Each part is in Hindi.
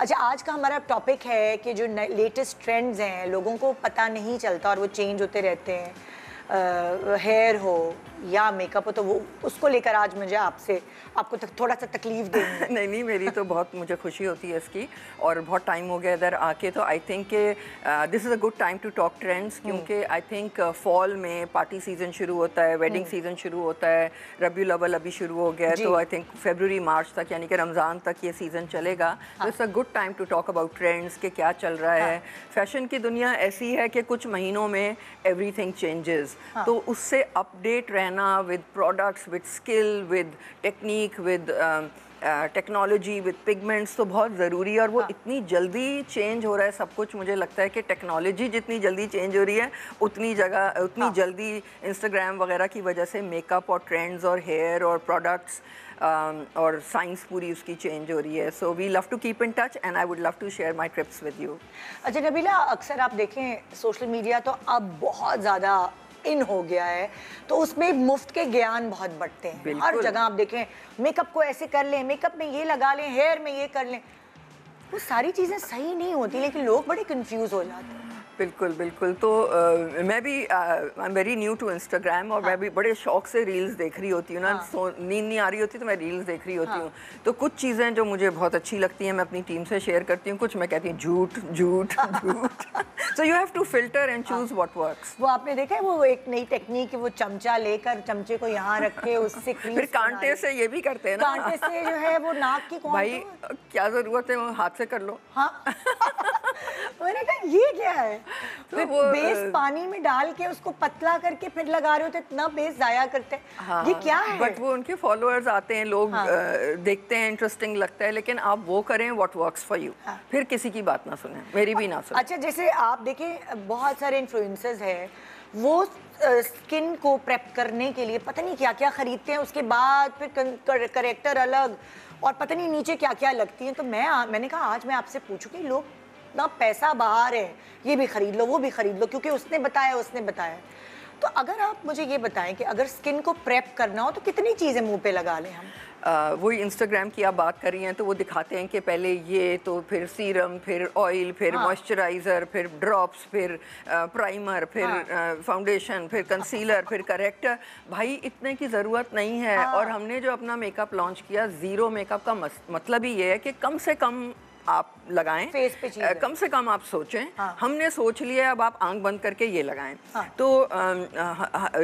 अच्छा, आज का हमारा टॉपिक है कि जो लेटेस्ट ट्रेंड्स हैं लोगों को पता नहीं चलता और वो चेंज होते रहते हैं। हेयर हो या मेकअप हो, तो वो उसको लेकर आज मुझे आपको थोड़ा सा तकलीफ देंगे। नहीं नहीं, मेरी तो बहुत मुझे खुशी होती है इसकी, और बहुत टाइम हो गया इधर आके, तो I think this is a good time to talk trends, क्योंकि आई थिंक फॉल में पार्टी सीज़न शुरू होता है, वेडिंग सीजन शुरू होता है, रबीउल अव्वल अभी शुरू हो गया है, तो आई थिंक फरवरी मार्च तक यानी कि रमज़ान तक ये सीज़न चलेगा। तो it's a good time to talk about trends के क्या चल रहा है। फैशन की दुनिया ऐसी है कि कुछ महीनों में एवरीथिंग चेंजेस, तो उससे अपडेट रहना with products, with skill, with technique, with technology, with pigments तो बहुत ज़रूरी है। और वो इतनी जल्दी चेंज हो रहा है सब कुछ, मुझे लगता है कि टेक्नोलॉजी जितनी जल्दी चेंज हो रही है उतनी जल्दी इंस्टाग्राम वगैरह की वजह से मेकअप और ट्रेंड्स और हेयर और प्रोडक्ट्स और साइंस पूरी उसकी चेंज हो रही है। So we love to keep in touch and I would love to share my trips with you. अच्छा नबीला, अक्सर आप देखें सोशल मीडिया तो अब बहुत ज़्यादा इन हो गया है, तो उसमें मुफ्त के ज्ञान बहुत बढ़ते हैं। हर जगह आप देखें मेकअप को ऐसे कर लें, मेकअप में ये लगा लें, हेयर में ये कर लें। वो सारी चीज़ें सही नहीं होती, लेकिन लोग बड़े कंफ्यूज हो जाते हैं। बिल्कुल बिल्कुल। तो मैं भी I am very new to Instagram, और मैं भी बड़े शौक से रील्स देख रही होती हूँ ना। नींद नहीं आ रही होती तो मैं रील्स देख रही होती हूँ। तो कुछ चीज़ें जो मुझे बहुत अच्छी लगती हैं मैं अपनी टीम से शेयर करती हूँ, कुछ मैं कहती हूँ झूठ झूठ झूठ। So you have to filter and choose what works. वो आपने देखा है वो एक नई टेक्निक है, वो चमचा लेकर चमचे को यहाँ रख के उससे फिर कांटे से ये भी करते हैं ना, कांटे से जो है वो नाक की भाई क्या ज़रूरत है, वो हाथ से कर लो। हाँ मैंने कहा ये क्या है, तो फिर वो बेस पानी में डाल के उसको पतला करके फिर लगा रहे होते, इतना बेस जाया करते हैं। ये क्या है? बट वो उनके फॉलोअर्स आते हैं, लोग देखते हैं, इंटरेस्टिंग लगता है, लेकिन आप वो करें व्हाट वर्क्स फॉर यू, फिर किसी की बात ना सुने, मेरी भी ना सुने। अच्छा, जैसे आप देखें बहुत सारे इन्फ्लुएंसर्स हैं, वो स्किन को प्रेप करने के लिए पता नहीं क्या क्या खरीदते हैं, उसके बाद फिर करेक्टर अलग और पता नहीं नीचे क्या क्या लगती हैं। तो मैंने कहा आज मैं आपसे पूछूं कि लोग ना पैसा बाहर है, ये भी खरीद लो वो भी खरीद लो क्योंकि उसने बताया। तो अगर आप मुझे ये बताएं कि अगर स्किन को प्रेप करना हो तो कितनी चीज़ें मुंह पे लगा लें हम? वही इंस्टाग्राम की आप बात कर रही हैं, तो वो दिखाते हैं कि पहले ये, तो फिर सीरम, फिर ऑयल, फिर मॉइस्चराइज़र, फिर ड्रॉप्स, फिर प्राइमर, फिर फाउंडेशन, फिर कंसीलर, फिर करेक्टर। भाई इतने की ज़रूरत नहीं है। और हमने जो अपना मेकअप लॉन्च किया, ज़ीरो मेकअप का मतलब ही ये है कि कम से कम आप लगाएं, फेस पे कम से कम आप सोचें। हमने सोच लिया, अब आप आंख बंद करके ये लगाएं। तो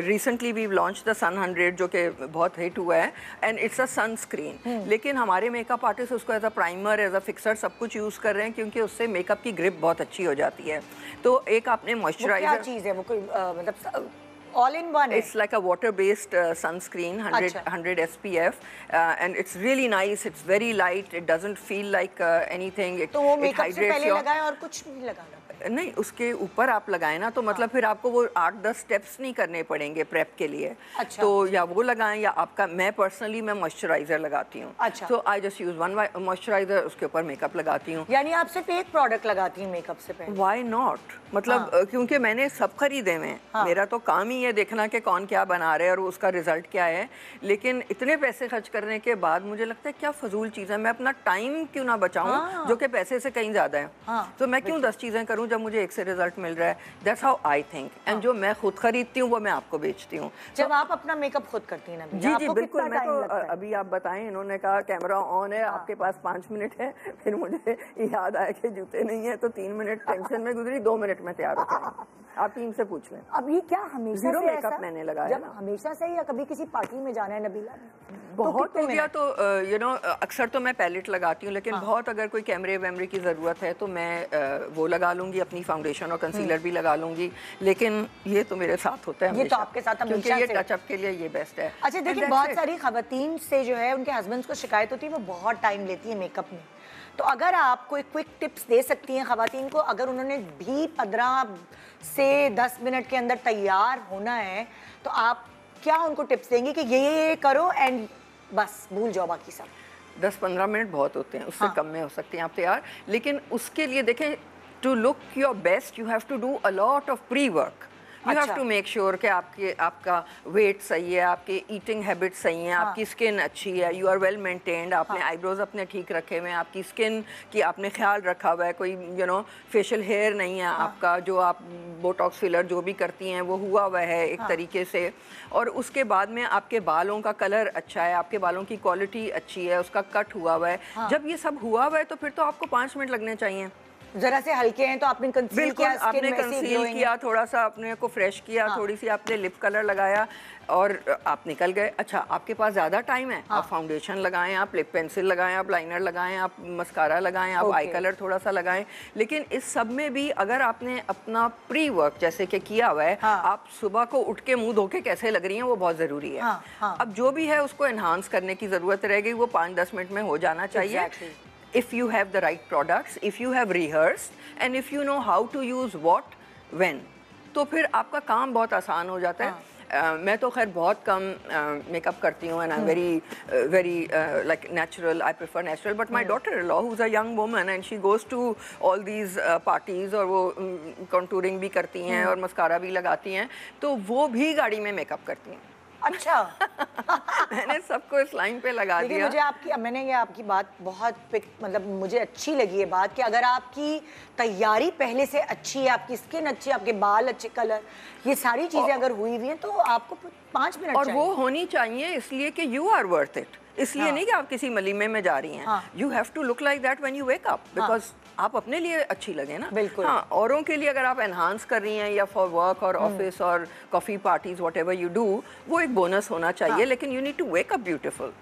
रिसेंटली वी लॉन्च द सन 100 जो कि बहुत हिट हुआ है, एंड इट्स अ सनस्क्रीन। लेकिन हमारे मेकअप आर्टिस्ट उसको as a primer, as a fixer सब कुछ यूज़ कर रहे हैं, क्योंकि उससे मेकअप की ग्रिप बहुत अच्छी हो जाती है। तो एक आपने मॉइस्चराइजर, क्या चीज़ है वो, कोई मतलब all in one? It's like a water-based sunscreen, 100 SPF, and it's really nice. It's very light. It doesn't feel like anything. तो वो मेकअप से पहले लगाएं और कुछ नहीं लगाना? नहीं, उसके ऊपर आप लगाएं ना, तो मतलब फिर आपको वो 8-10 स्टेप्स नहीं करने पड़ेंगे प्रेप के लिए। अच्छा। तो या वो लगाएं या आपका, मैं पर्सनली मैं मॉइस्चराइजर लगाती हूँ। अच्छा। तो I just use one moisturiser, उसके ऊपर मेकअप लगाती हूँ। यानी आप सिर्फ एक प्रोडक्ट लगाती हैं मेकअप से पहले? व्हाई नॉट, मतलब क्योंकि मैंने सब खरीदे हुए हैं। मेरा तो काम ही है देखना कि कौन क्या बना रहे हैं और उसका रिजल्ट क्या है। लेकिन इतने पैसे खर्च करने के बाद मुझे लगता है क्या फजूल चीज़ है, मैं अपना टाइम क्यों ना बचाऊं, जो कि पैसे से कहीं ज़्यादा है। तो मैं क्यों 10 चीज़ें करूं जब मुझे एक से रिजल्ट मिल रहा है। That's how I think. And जो मैं खुद खरीदती हूँ वो मैं आपको बेचती हूँ। जब आप अपना मेकअप खुद करती हैं ना? जी जी बिल्कुल। मैं तो अभी आप बताएं, इन्होंने कहा कैमरा ऑन है, आपके पास 5 मिनट है, फिर मुझे याद आया कि जूते नहीं है, तो 3 मिनट टेंशन में गुजरी, 2 मिनट में तैयार हो जाएंगे। आप टीम से पूछ लें। अब ये क्या हमेशा से मेकअप मैंने लगाया? जब हमेशा से, या कभी किसी पार्टी में जाना है नबीला ने? बहुत हो गया तो यू नो, अक्सर तो मैं पैलेट लगाती हूँ, लेकिन बहुत अगर कोई कैमरे वैमरे की ज़रूरत है तो मैं वो लगा लूँगी, अपनी फाउंडेशन और कंसीलर भी लगा लूँगी। लेकिन ये तो मेरे साथ होता है, ये तो आपके साथ हमेशा, क्योंकि ये टचअप के लिए ये बेस्ट है। अच्छा देखिए, बहुत सारी खवातीन से जो है उनके हस्बैंड्स को शिकायत होती है वो बहुत टाइम लेती है मेकअप में। तो अगर आप कोई क्विक टिप्स दे सकती हैं खवातीन को, अगर उन्होंने भी 15 से 10 मिनट के अंदर तैयार होना है, तो आप क्या उनको टिप्स देंगे कि ये करो एंड बस भूल जाओ बाकी सब? 10-15 मिनट बहुत होते हैं, उससे कम में हो सकती हैं आप तैयार। लेकिन उसके लिए देखें, to look your best you have to do a lot of pre work. You have to make sure कि आपका वेट सही है, आपके ईटिंग हैबिट सही हैं, आपकी स्किन अच्छी है, यू आर वेल मेंटेन्ड, आपने आईब्रोज अपने ठीक रखे हुए हैं, आपकी स्किन की आपने ख्याल रखा हुआ है, कोई फेशियल हेयर नहीं है आपका, जो आप बोटॉक्स फिलर जो भी करती हैं वो हुआ हुआ है एक तरीके से, और उसके बाद में आपके बालों का कलर अच्छा है, आपके बालों की क्वालिटी अच्छी है, उसका कट हुआ हुआ है। जब ये सब हुआ हुआ है तो फिर तो आपको 5 मिनट लगने चाहिए। जरा से हल्के हैं तो आपने कंसील किया, आपने कंसील किया, थोड़ा सा अपने को फ्रेश किया, थोड़ी सी आपने लिप कलर लगाया और आप निकल गए। अच्छा, आपके पास ज़्यादा टाइम है, आप फाउंडेशन लगाएं, आप लिप पेंसिल लगाएं, आप लाइनर लगाएं, आप मस्कारा लगाएं, आप आई कलर थोड़ा सा लगाएं। लेकिन इस सब में भी अगर आपने अपना प्री वर्क जैसे कि किया हुआ है, आप सुबह को उठ के मुंह धो के कैसे लग रही हैं वो बहुत ज़रूरी है। अब जो भी है उसको एनहांस करने की ज़रूरत रहेगी, वो 5-10 मिनट में हो जाना चाहिए। If you have the right products, if you have rehearsed, and if you know how to use what, when, तो फिर आपका काम बहुत आसान हो जाता है। मैं तो खैर बहुत कम मेकअप करती हूँ, and I'm very like natural. I prefer natural. But my daughter-in-law, who's a young woman, and she goes to all these parties, और वो contouring भी करती हैं और मस्कारा भी लगाती हैं, तो वो भी गाड़ी में मेकअप करती हैं। अच्छा। मैंने सबको इस लाइन पे लगा दिया। मैंने ये आपकी बात बहुत मतलब मुझे अच्छी लगी ये बात कि अगर आपकी तैयारी पहले से अच्छी है, आपकी स्किन अच्छी है, आपके बाल अच्छे, कलर, ये सारी चीजें अगर हुई हुई हैं तो आपको 5 मिनट और वो होनी चाहिए इसलिए कि यू आर वर्थ इट, इसलिए नहीं कि आप किसी मलीमे में जा रही हैं। You have to look like that when you wake up, because आप अपने लिए अच्छी लगे ना। बिल्कुल। हाँ, औरों के लिए अगर आप एनहांस कर रही हैं या फॉर वर्क और ऑफिस और coffee parties whatever you do, वो एक बोनस होना चाहिए, लेकिन you need to wake up beautiful.